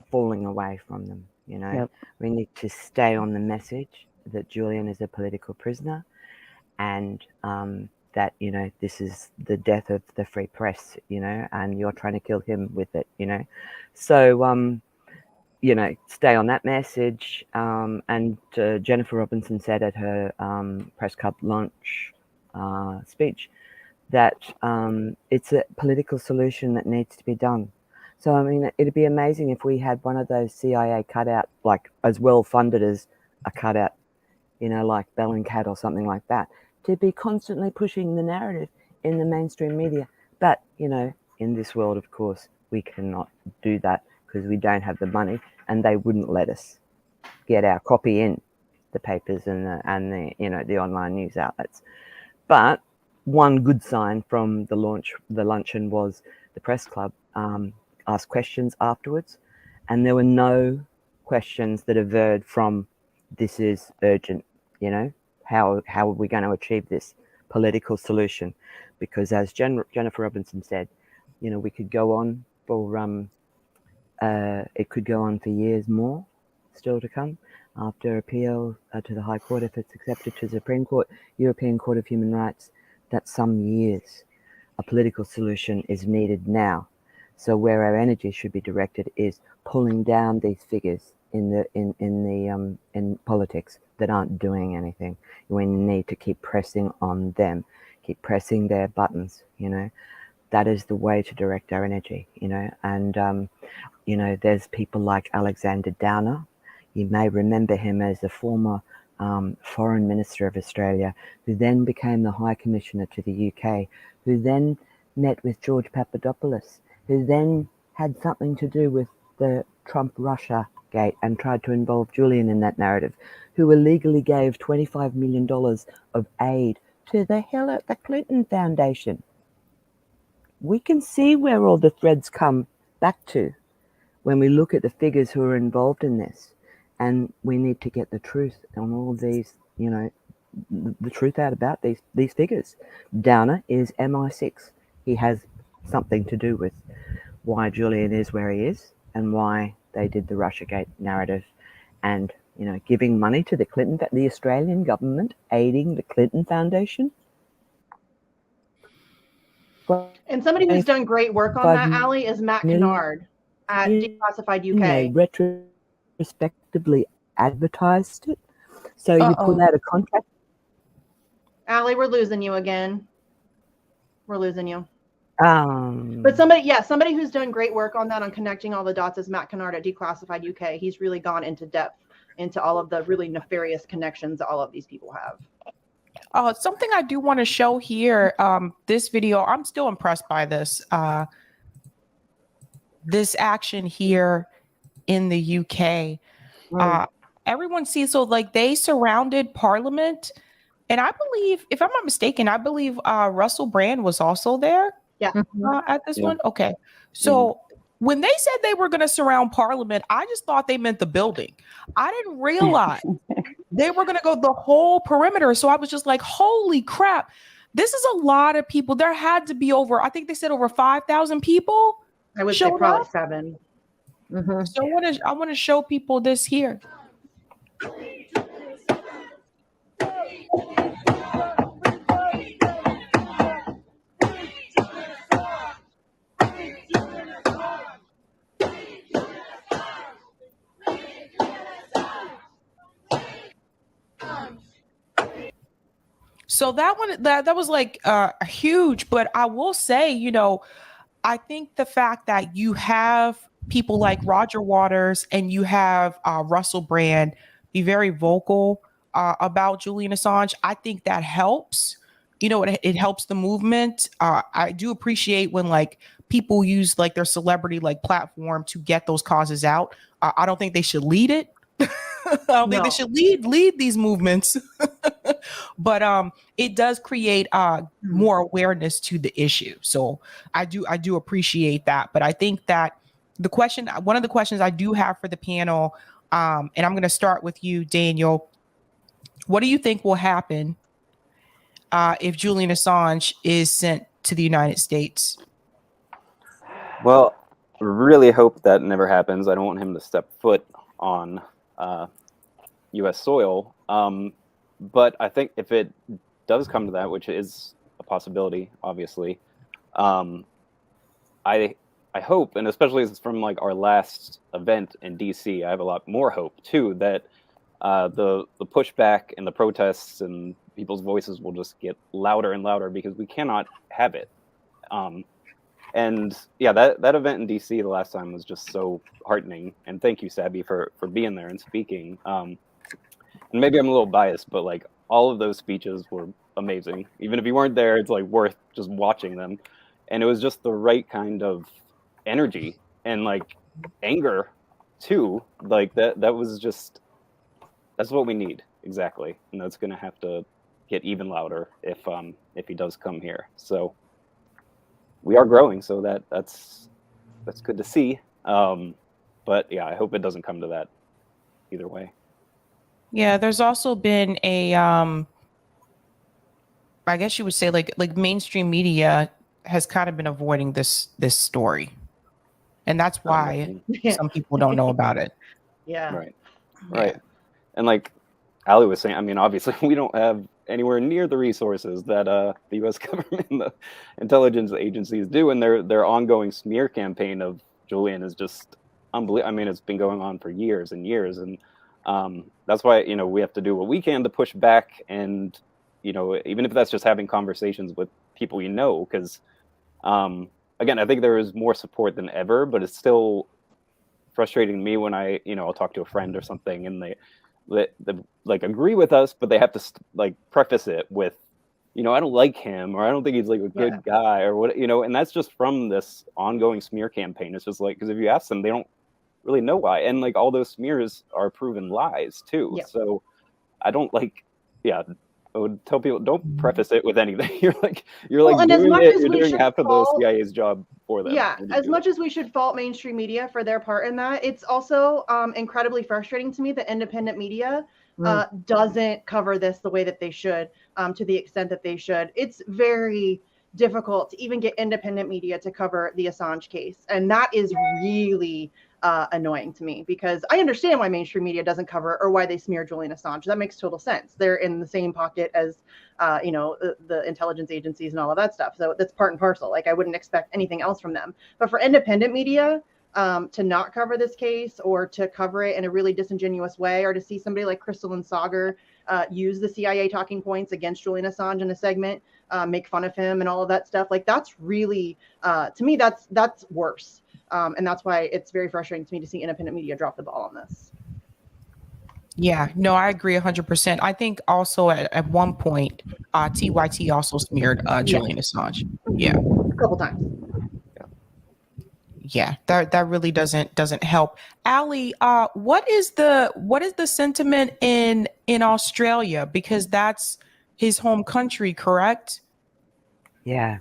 falling away from them. You know, we need to stay on the message that Julian is a political prisoner, and that, you know, this is the death of the free press, you know, and you're trying to kill him with it, you know. So, you know, stay on that message. And Jennifer Robinson said at her press club launch speech that it's a political solution that needs to be done. So, I mean, it'd be amazing if we had one of those CIA cutout, like as well funded as a cutout, you know, like Bellingcat or something like that, to be constantly pushing the narrative in the mainstream media. But, you know, in this world, of course, we cannot do that because we don't have the money, and they wouldn't let us get our copy in the papers and the you know, the online news outlets. But one good sign from the luncheon was the press club asked questions afterwards, and there were no questions that averred from this is urgent, you know, how are we going to achieve this political solution? Because as Jennifer Robinson said, you know, we could go on for it could go on for years more still to come. after appeal to the High Court, if it's accepted to the Supreme Court, European Court of Human Rights, that's some years. A political solution is needed now. So where our energy should be directed is pulling down these figures in politics that aren't doing anything. We need to keep pressing on them, keep pressing their buttons, you know. That is the way to direct our energy, you know. And you know, there's people like Alexander Downer. You may remember him as the former Foreign Minister of Australia, who then became the High Commissioner to the UK, who then met with George Papadopoulos, who then had something to do with the Trump-Russia gate and tried to involve Julian in that narrative, who illegally gave $25 million of aid to the the Clinton Foundation. We can see where all the threads come back to when we look at the figures who are involved in this. And we need to get the truth on all of these, you know, the truth out about these figures. Downer is MI6. He has something to do with why Julian is where he is and why they did the Russiagate narrative, and, you know, giving money to the Australian government, aiding the Clinton Foundation. And somebody who's done great work on that, Allie, is Matt Canard at Declassified UK. They retrospectively advertised it. So you put out a contract. Allie, we're losing you again. We're losing you. But somebody who's done great work on that, on connecting all the dots, is Matt Canard at Declassified UK. He's really gone into depth into all of the really nefarious connections that all of these people have. Something I do want to show here, this video, I'm still impressed by this. This action here in the UK. Everyone sees, so like they surrounded Parliament. And I believe, if I'm not mistaken, I believe Russell Brand was also there. Yeah. At this one. Okay. So when they said they were going to surround Parliament, I just thought they meant the building. I didn't realize they were going to go the whole perimeter. So I was just like, holy crap. This is a lot of people. There had to be over, I think they said over 5,000 people. I would say probably 7. Mm-hmm. So I want to show people this here. So that one, that was like huge, but I will say, you know, I think the fact that you have people like Roger Waters and you have Russell Brand be very vocal about Julian Assange, I think that helps. You know, it helps the movement. I do appreciate when like people use like their celebrity like platform to get those causes out. I don't think they should lead it. I don't think they should lead these movements, but it does create more awareness to the issue. So I do appreciate that. But I think that one of the questions I do have for the panel, and I'm going to start with you, Daniel. What do you think will happen if Julian Assange is sent to the United States? Well, I really hope that never happens. I don't want him to step foot on U.S. soil. But I think if it does come to that, which is a possibility, obviously, I hope, and especially as it's from like our last event in D.C., I have a lot more hope too that the pushback and the protests and people's voices will just get louder and louder because we cannot have it. And yeah, that event in DC the last time was just so heartening. And thank you, Sabby, for being there and speaking. And maybe I'm a little biased, but like all of those speeches were amazing. Even if you weren't there, it's like worth just watching them. And it was just the right kind of energy and like anger too. Like that was just, that's what we need exactly. And that's going to have to get even louder if he does come here. So we are growing, so that's good to see. But yeah, I hope it doesn't come to that either way. Yeah, there's also been a, I guess you would say like mainstream media has kind of been avoiding this story, and that's why some people don't know about it. Yeah. Right. And like Ali was saying, I mean, obviously we don't have anywhere near the resources that the U.S. government, the intelligence agencies do, and their ongoing smear campaign of Julian is just unbelievable. I mean, it's been going on for years and years, and that's why we have to do what we can to push back, and even if that's just having conversations with people because again, I think there is more support than ever, but it's still frustrating to me when I'll talk to a friend or something and they like agree with us, but they have to like preface it with, I don't like him, or I don't think he's like a good guy, or what, and that's just from this ongoing smear campaign. It's just like, because if you ask them, they don't really know why, and like all those smears are proven lies too. So I don't I would tell people, don't preface it with anything. You're doing half of the CIA's job for them. Yeah, as much as we should fault mainstream media for their part in that, it's also incredibly frustrating to me that independent media doesn't cover this the way that they should, to the extent that they should. It's very difficult to even get independent media to cover the Assange case, and that is really annoying to me, because I understand why mainstream media doesn't cover, or why they smear Julian Assange. That makes total sense. They're in the same pocket as the intelligence agencies and all of that stuff. So that's part and parcel. Like, I wouldn't expect anything else from them. But for independent media to not cover this case, or to cover it in a really disingenuous way, or to see somebody like Crystal Sager use the CIA talking points against Julian Assange in a segment, make fun of him and all of that stuff, like, that's really, to me, that's worse. And that's why it's very frustrating to me to see independent media drop the ball on this. Yeah, no, I agree 100%. I think also at one point, TYT also smeared Julian Assange. Yeah, a couple times. Yeah, that really doesn't help. Ali, what is the sentiment in Australia, because that's his home country, correct? Yeah.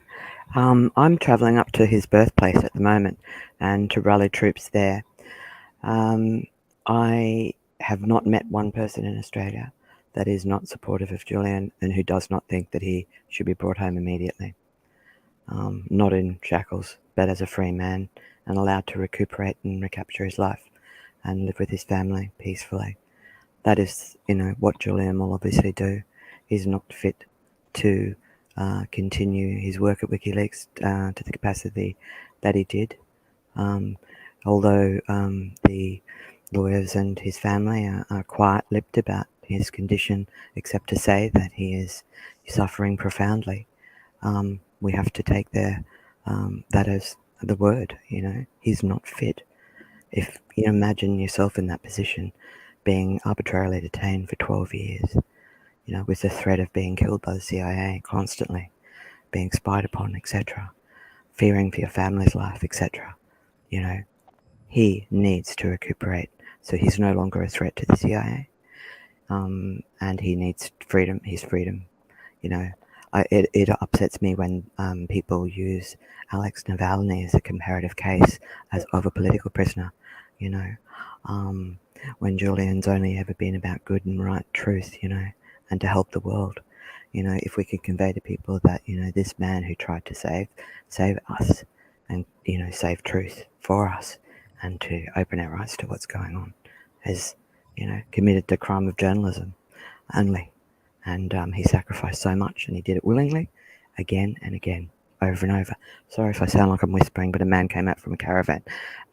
I'm traveling up to his birthplace at the moment and to rally troops there. I have not met one person in Australia that is not supportive of Julian and who does not think that he should be brought home immediately. Not in shackles, but as a free man and allowed to recuperate and recapture his life and live with his family peacefully. That is, what Julian will obviously do. He's not fit to continue his work at WikiLeaks to the capacity that he did. Although the lawyers and his family are quiet-lipped about his condition, except to say that he is suffering profoundly. We have to take that as the word. He's not fit. If you imagine yourself in that position, being arbitrarily detained for 12 years, with the threat of being killed by the CIA constantly, being spied upon, etc., fearing for your family's life, etc., he needs to recuperate. So he's no longer a threat to the CIA, and he needs freedom. His freedom. It upsets me when people use Alex Navalny as a comparative case of a political prisoner. When Julian's only ever been about good and right truth, and to help the world. If we could convey to people that, this man who tried to save us and, save truth for us and to open our eyes to what's going on has, committed the crime of journalism only. And he sacrificed so much, and he did it willingly again and again, over and over. Sorry if I sound like I'm whispering, but a man came out from a caravan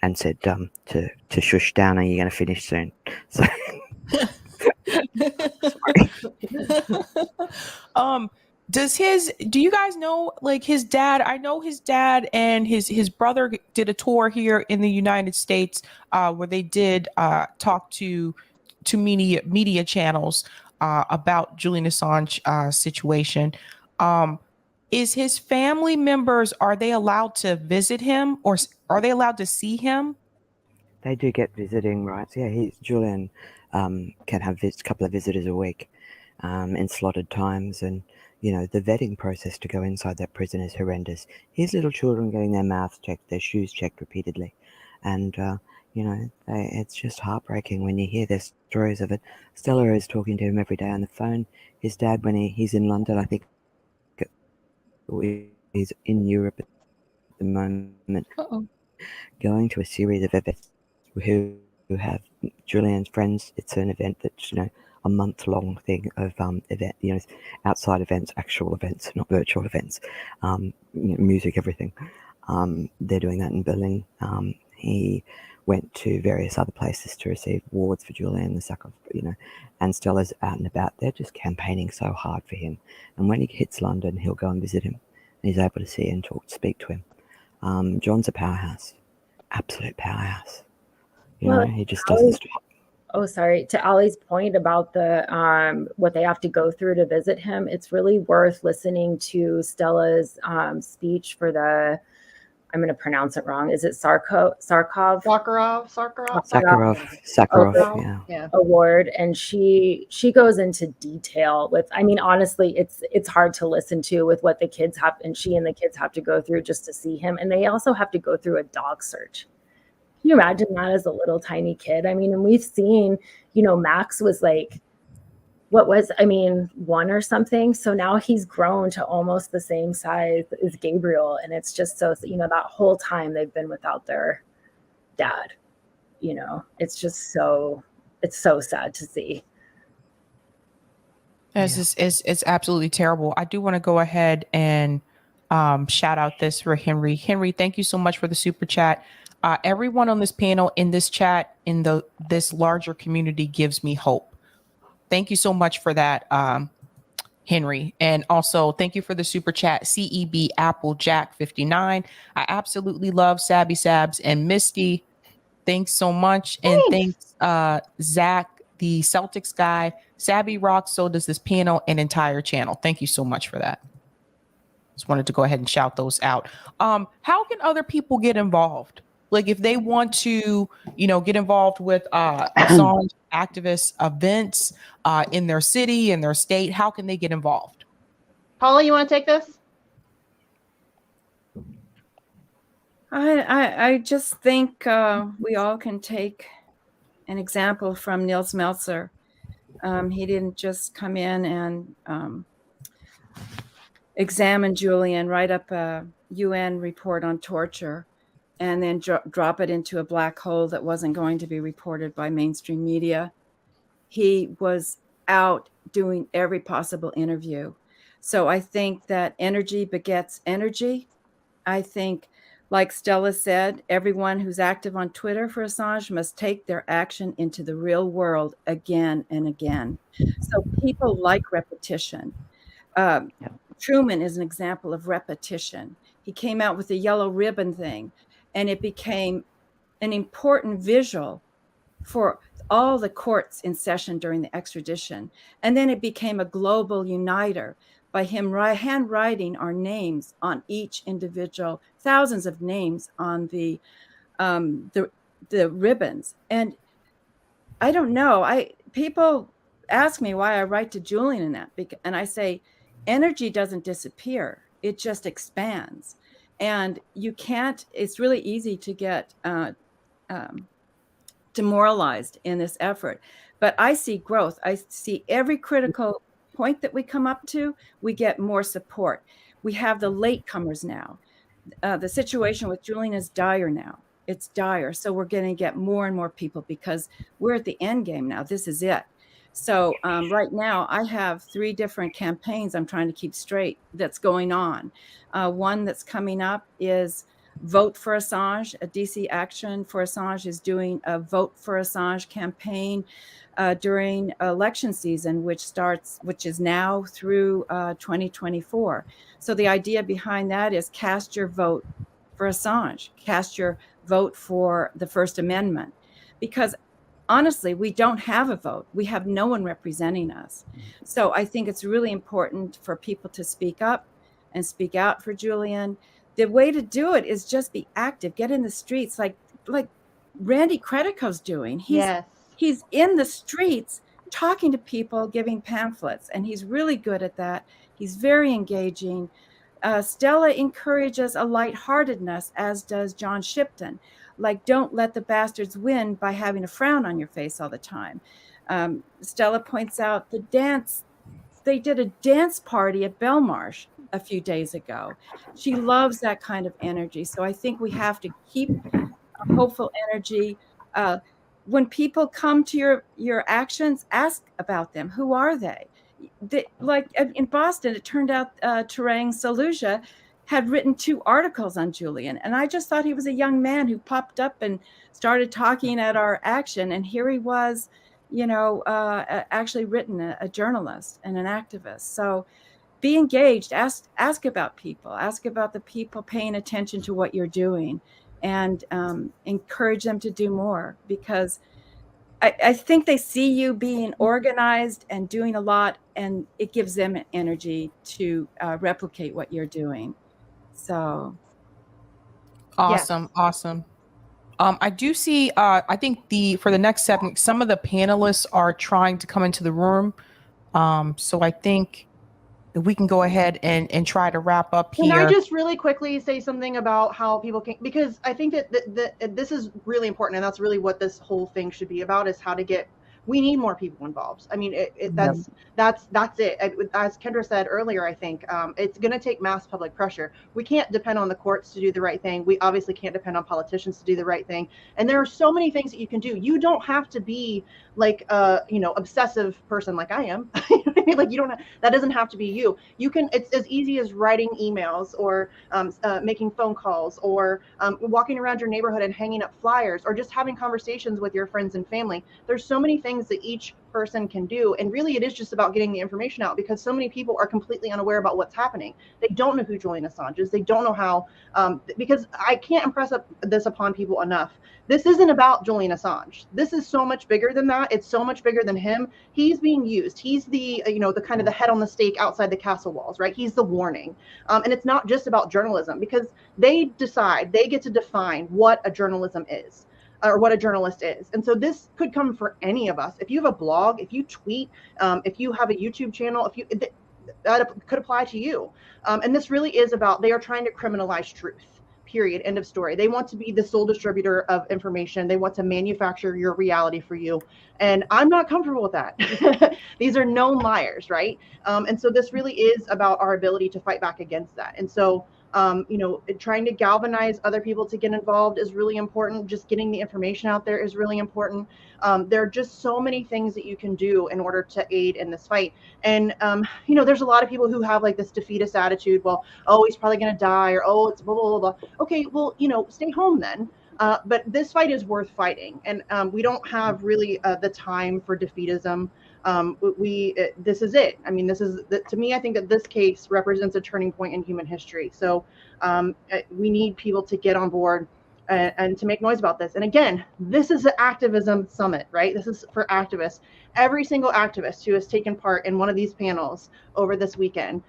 and said to shush down, are you going to finish soon? So... Do you guys know, like, his dad? I know his dad and his brother did a tour here in the United States where they did talk to media channels about Julian Assange situation. Is his family members, are they allowed to visit him, or are they allowed to see him? They do get visiting rights. Yeah, Julian can have a couple of visitors a week in slotted times, and the vetting process to go inside that prison is horrendous. His little children getting their mouths checked, their shoes checked repeatedly, and it's just heartbreaking when you hear their stories of it. Stella is talking to him every day on the phone. His dad, when he's in London, I think he's in Europe at the moment, going to a series of events who who have Julian's friends. It's an event that's, a month-long thing of event, outside events, actual events, not virtual events, music, everything. They're doing that in Berlin. He went to various other places to receive awards for Julian, and Stella's out and about. They're just campaigning so hard for him. And when he hits London, he'll go and visit him. And he's able to see and speak to him. John's a powerhouse, absolute powerhouse. He just doesn't stop. Oh, sorry. To Ali's point about the what they have to go through to visit him, it's really worth listening to Stella's speech for the, I'm going to pronounce it wrong. Is it Sakharov award? And she goes into detail with, honestly, it's hard to listen to with what the kids have, and she and the kids have to go through just to see him. And they also have to go through a dog search. Can you imagine that as a little tiny kid? And we've seen, Max was like, 1 or something. So now he's grown to almost the same size as Gabriel. And it's just so, that whole time they've been without their dad, it's just it's so sad to see. It's absolutely terrible. I do want to go ahead and shout out this for Henry. Henry, thank you so much for the super chat. Everyone on this panel, in this chat, in this larger community gives me hope. Thank you so much for that, Henry. And also thank you for the super chat, CEB Applejack 59. I absolutely love Sabby Sabs and Misty. Thanks so much. And thanks, Zach, the Celtics guy. Sabby rocks, so does this panel and entire channel. Thank you so much for that. Just wanted to go ahead and shout those out. How can other people get involved? Like if they want to, get involved with Assange activist events in their city, in their state, how can they get involved? Paula, you want to take this? I just think we all can take an example from Nils Melzer. He didn't just come in and examine Julian, write up a UN report on torture, and then drop it into a black hole that wasn't going to be reported by mainstream media. He was out doing every possible interview. So I think that energy begets energy. I think, like Stella said, everyone who's active on Twitter for Assange must take their action into the real world again and again. So people like repetition. Truman is an example of repetition. He came out with the yellow ribbon thing, and it became an important visual for all the courts in session during the extradition. And then it became a global uniter by him handwriting our names on each individual, thousands of names on the ribbons. And I don't know, people ask me why I write to Julian in that, and I say, energy doesn't disappear, it just expands. And you can't, it's really easy to get demoralized in this effort. But I see growth. I see every critical point that we come up to, we get more support. We have the latecomers now. The situation with Julian is dire now. It's dire. So we're going to get more and more people because we're at the end game now. This is it. So right now I have 3 different campaigns I'm trying to keep straight that's going on. One that's coming up is Vote for Assange. A DC Action for Assange is doing a Vote for Assange campaign during election season, which is now through 2024. So the idea behind that is cast your vote for Assange, cast your vote for the First Amendment, because honestly, we don't have a vote. We have no one representing us. So I think it's really important for people to speak up and speak out for Julian. The way to do it is just be active, get in the streets like Randy Credico's doing. He's in the streets talking to people, giving pamphlets, and he's really good at that. He's very engaging. Stella encourages a lightheartedness, as does John Shipton. Like, don't let the bastards win by having a frown on your face all the time. Stella points out the dance. They did a dance party at Belmarsh a few days ago. She loves that kind of energy. So I think we have to keep a hopeful energy. when people come to your actions, ask about them. Who are they? Like in Boston, it turned out Tarang Saluja had written 2 articles on Julian. And I just thought he was a young man who popped up and started talking at our action. And here he was, actually written a journalist and an activist. So be engaged, ask about people, ask about the people paying attention to what you're doing, and encourage them to do more, because I think they see you being organized and doing a lot, and it gives them energy to replicate what you're doing. So awesome. I do see, I think for the next segment, some of the panelists are trying to come into the room. So I think that we can go ahead and try to wrap up here. Can I just really quickly say something about how people can, because I think that this is really important, and that's really what this whole thing should be about, is how to get, we need more people involved. I mean, that's it. As Kendra said earlier, I think it's going to take mass public pressure. We can't depend on the courts to do the right thing. We obviously can't depend on politicians to do the right thing. And there are so many things that you can do. You don't have to be like obsessive person like I am. Like that doesn't have to be you. You can, it's as easy as writing emails, or making phone calls, or walking around your neighborhood and hanging up flyers, or just having conversations with your friends and family. There's so many things that each person can do, and really it is just about getting the information out, because so many people are completely unaware about what's happening. They don't know who Julian Assange is. They don't know how, because I can't impress this upon people enough. This isn't about Julian Assange. This is so much bigger than that. It's so much bigger than him. He's being used. He's the, the kind of the head on the stake outside the castle walls, right? He's the warning. And it's not just about journalism, because they get to define what a journalism is, or what a journalist is. And so this could come for any of us. If you have a blog, if you tweet, if you have a YouTube channel, that could apply to you. And this really is about, they are trying to criminalize truth. Period. End of story. They want to be the sole distributor of information. They want to manufacture your reality for you. And I'm not comfortable with that. These are known liars, right? And so this really is about our ability to fight back against that. And so, trying to galvanize other people to get involved is really important. Just getting the information out there is really important. There are just so many things that you can do in order to aid in this fight. And, there's a lot of people who have like this defeatist attitude. Well, oh, he's probably going to die, or, oh, it's blah, blah, blah, blah. Okay, well, stay home then. But this fight is worth fighting. And we don't have really the time for defeatism. This is it. I mean, to me, I think that this case represents a turning point in human history. So we need people to get on board and to make noise about this. And again, this is an activism summit, right? This is for activists. Every single activist who has taken part in one of these panels over this weekend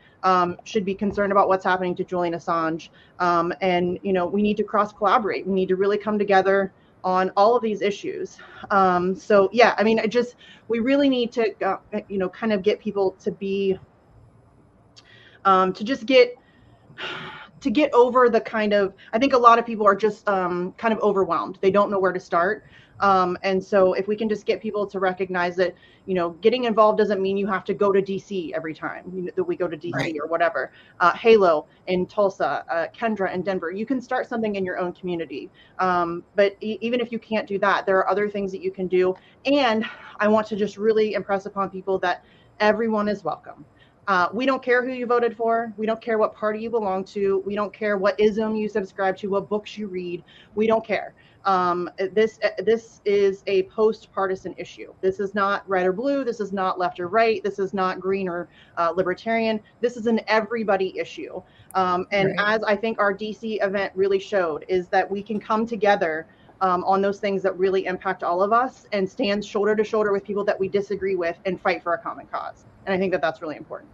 should be concerned about what's happening to Julian Assange. And, we need to cross-collaborate. We need to really come together on all of these issues. So yeah, I mean, we really need to, kind of get people to be, to get over the kind of, I think a lot of people are just kind of overwhelmed. They don't know where to start. And so if we can just get people to recognize that, getting involved doesn't mean you have to go to DC every time that we go to DC, right, or whatever. Halo in Tulsa, Kendra in Denver, you can start something in your own community. But even if you can't do that, there are other things that you can do. And I want to just really impress upon people that everyone is welcome. We don't care who you voted for. We don't care what party you belong to. We don't care what ism you subscribe to, what books you read. We don't care. This is a post-partisan issue. This is not red or blue. This is not left or right. This is not green or libertarian. This is an everybody issue. And right, as I think our DC event really showed, is that we can come together on those things that really impact all of us, and stand shoulder to shoulder with people that we disagree with, and fight for a common cause. And I think that that's really important.